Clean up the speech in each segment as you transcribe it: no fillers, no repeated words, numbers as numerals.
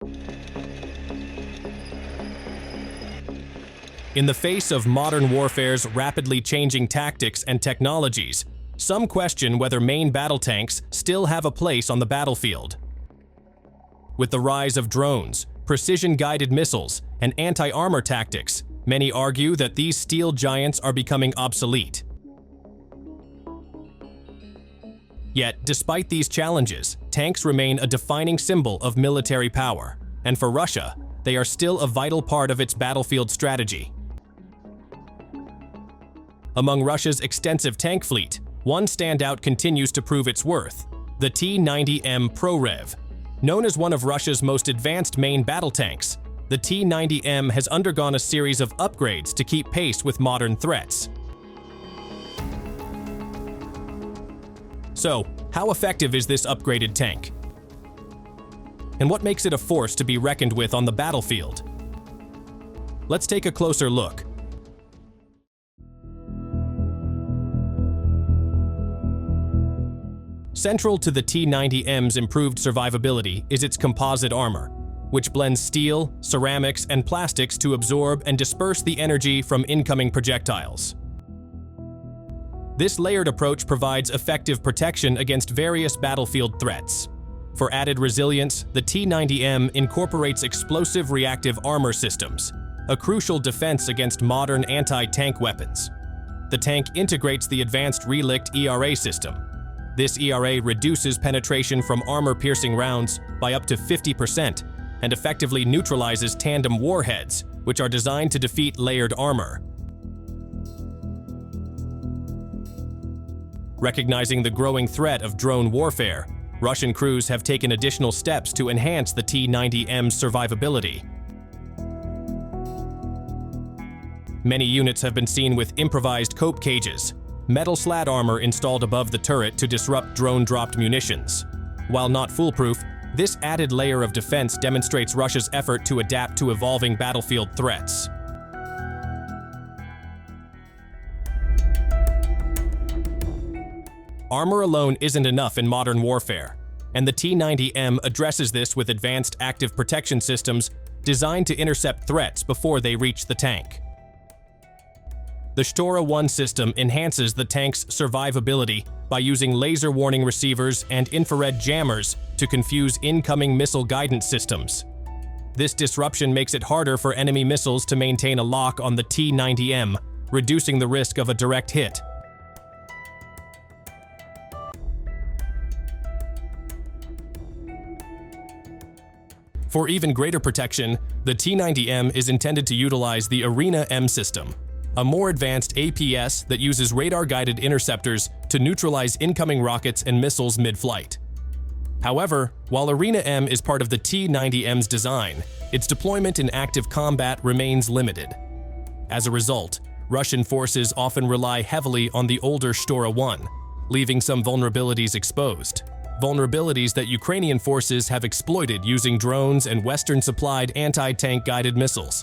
In the face of modern warfare's rapidly changing tactics and technologies, some question whether main battle tanks still have a place on the battlefield. With the rise of drones, precision-guided missiles, and anti-armor tactics, many argue that these steel giants are becoming obsolete. Yet, despite these challenges, tanks remain a defining symbol of military power, and for Russia, they are still a vital part of its battlefield strategy. Among Russia's extensive tank fleet, one standout continues to prove its worth: the T-90M Proryv. Known as one of Russia's most advanced main battle tanks, the T-90M has undergone a series of upgrades to keep pace with modern threats. So, how effective is this upgraded tank? And what makes it a force to be reckoned with on the battlefield? Let's take a closer look. Central to the T-90M's improved survivability is its composite armor, which blends steel, ceramics, and plastics to absorb and disperse the energy from incoming projectiles. This layered approach provides effective protection against various battlefield threats. For added resilience, the T-90M incorporates explosive reactive armor systems, a crucial defense against modern anti-tank weapons. The tank integrates the advanced Relikt ERA system. This ERA reduces penetration from armor-piercing rounds by up to 50% and effectively neutralizes tandem warheads, which are designed to defeat layered armor. Recognizing the growing threat of drone warfare, Russian crews have taken additional steps to enhance the T-90M's survivability. Many units have been seen with improvised cope cages, metal slat armor installed above the turret to disrupt drone-dropped munitions. While not foolproof, this added layer of defense demonstrates Russia's effort to adapt to evolving battlefield threats. Armor alone isn't enough in modern warfare, and the T-90M addresses this with advanced active protection systems designed to intercept threats before they reach the tank. The Shtora-1 system enhances the tank's survivability by using laser warning receivers and infrared jammers to confuse incoming missile guidance systems. This disruption makes it harder for enemy missiles to maintain a lock on the T-90M, reducing the risk of a direct hit. For even greater protection, the T-90M is intended to utilize the ARENA M system, a more advanced APS that uses radar-guided interceptors to neutralize incoming rockets and missiles mid-flight. However, while ARENA M is part of the T-90M's design, its deployment in active combat remains limited. As a result, Russian forces often rely heavily on the older Shtora-1, leaving some vulnerabilities exposed. Vulnerabilities that Ukrainian forces have exploited using drones and Western-supplied anti-tank guided missiles.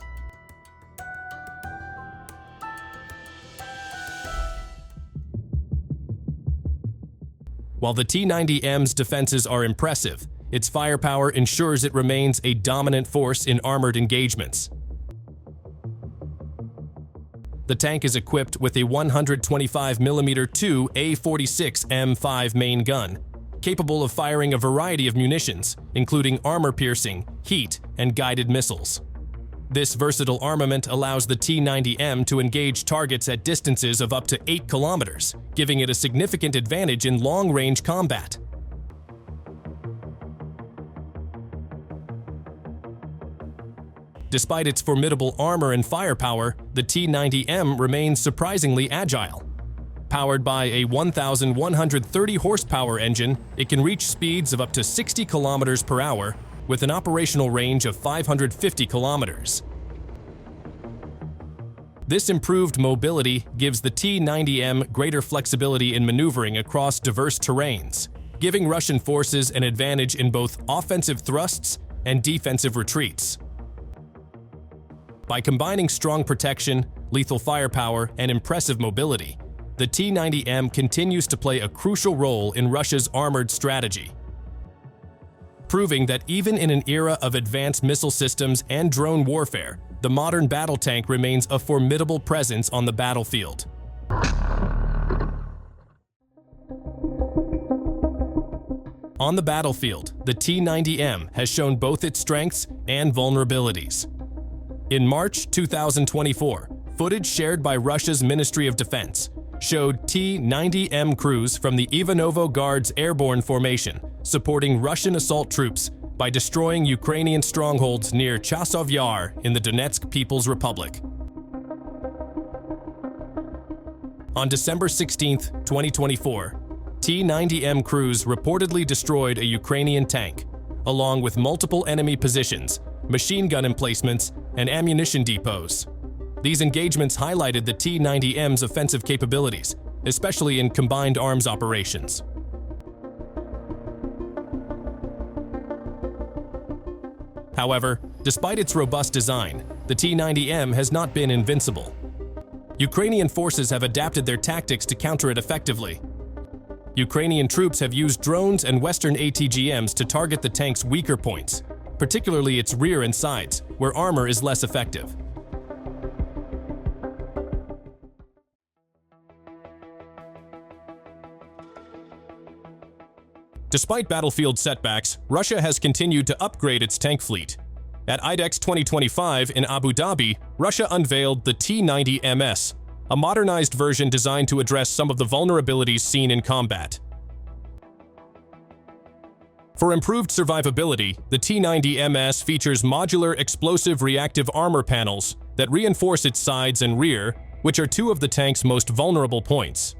While the T-90M's defenses are impressive, its firepower ensures it remains a dominant force in armored engagements. The tank is equipped with a 125mm 2 A46 M5 main gun, capable of firing a variety of munitions, including armor-piercing, heat, and guided missiles. This versatile armament allows the T-90M to engage targets at distances of up to 8 kilometers, giving it a significant advantage in long-range combat. Despite its formidable armor and firepower, the T-90M remains surprisingly agile. Powered by a 1,130 horsepower engine, it can reach speeds of up to 60 kilometers per hour, with an operational range of 550 kilometers. This improved mobility gives the T-90M greater flexibility in maneuvering across diverse terrains, giving Russian forces an advantage in both offensive thrusts and defensive retreats. By combining strong protection, lethal firepower, and impressive mobility, the T-90M continues to play a crucial role in Russia's armored strategy. proving that even in an era of advanced missile systems and drone warfare, the modern battle tank remains a formidable presence on the battlefield. On the battlefield, the T-90M has shown both its strengths and vulnerabilities. In March 2024, footage shared by Russia's Ministry of Defense showed T-90M crews from the Ivanovo Guards airborne formation supporting Russian assault troops by destroying Ukrainian strongholds near Chasov Yar in the Donetsk People's Republic. On December 16, 2024, T-90M crews reportedly destroyed a Ukrainian tank, along with multiple enemy positions, machine gun emplacements, and ammunition depots. These engagements highlighted the T-90M's offensive capabilities, especially in combined arms operations. However, despite its robust design, the T-90M has not been invincible. Ukrainian forces have adapted their tactics to counter it effectively. Ukrainian troops have used drones and Western ATGMs to target the tank's weaker points, particularly its rear and sides, where armor is less effective. Despite battlefield setbacks, Russia has continued to upgrade its tank fleet. At IDEX 2025 in Abu Dhabi, Russia unveiled the T-90MS, a modernized version designed to address some of the vulnerabilities seen in combat. For improved survivability, the T-90MS features modular explosive reactive armor panels that reinforce its sides and rear, which are two of the tank's most vulnerable points.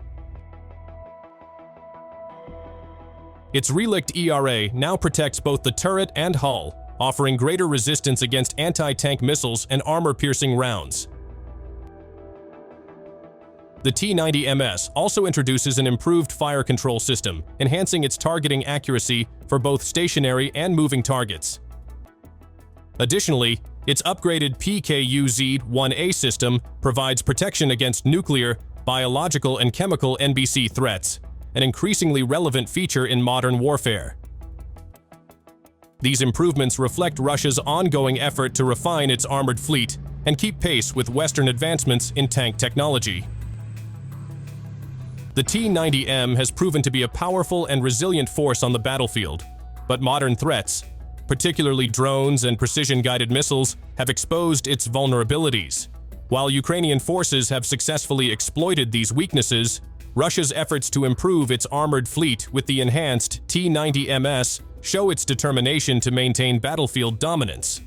Its Relikt ERA now protects both the turret and hull, offering greater resistance against anti-tank missiles and armor-piercing rounds. The T-90MS also introduces an improved fire control system, enhancing its targeting accuracy for both stationary and moving targets. Additionally, its upgraded PKU-Z-1A system provides protection against nuclear, biological, and chemical NBC threats, an increasingly relevant feature in modern warfare. These improvements reflect Russia's ongoing effort to refine its armored fleet and keep pace with Western advancements in tank technology. The T-90M has proven to be a powerful and resilient force on the battlefield, but modern threats, particularly drones and precision-guided missiles, have exposed its vulnerabilities. While Ukrainian forces have successfully exploited these weaknesses, Russia's efforts to improve its armored fleet with the enhanced T-90MS show its determination to maintain battlefield dominance.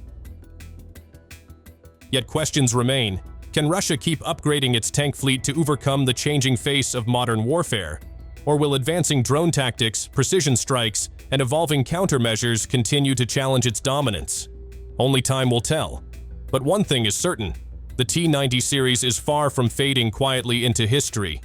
Yet questions remain. Can Russia keep upgrading its tank fleet to overcome the changing face of modern warfare? Or will advancing drone tactics, precision strikes, and evolving countermeasures continue to challenge its dominance? Only time will tell. But one thing is certain: the T-90 series is far from fading quietly into history.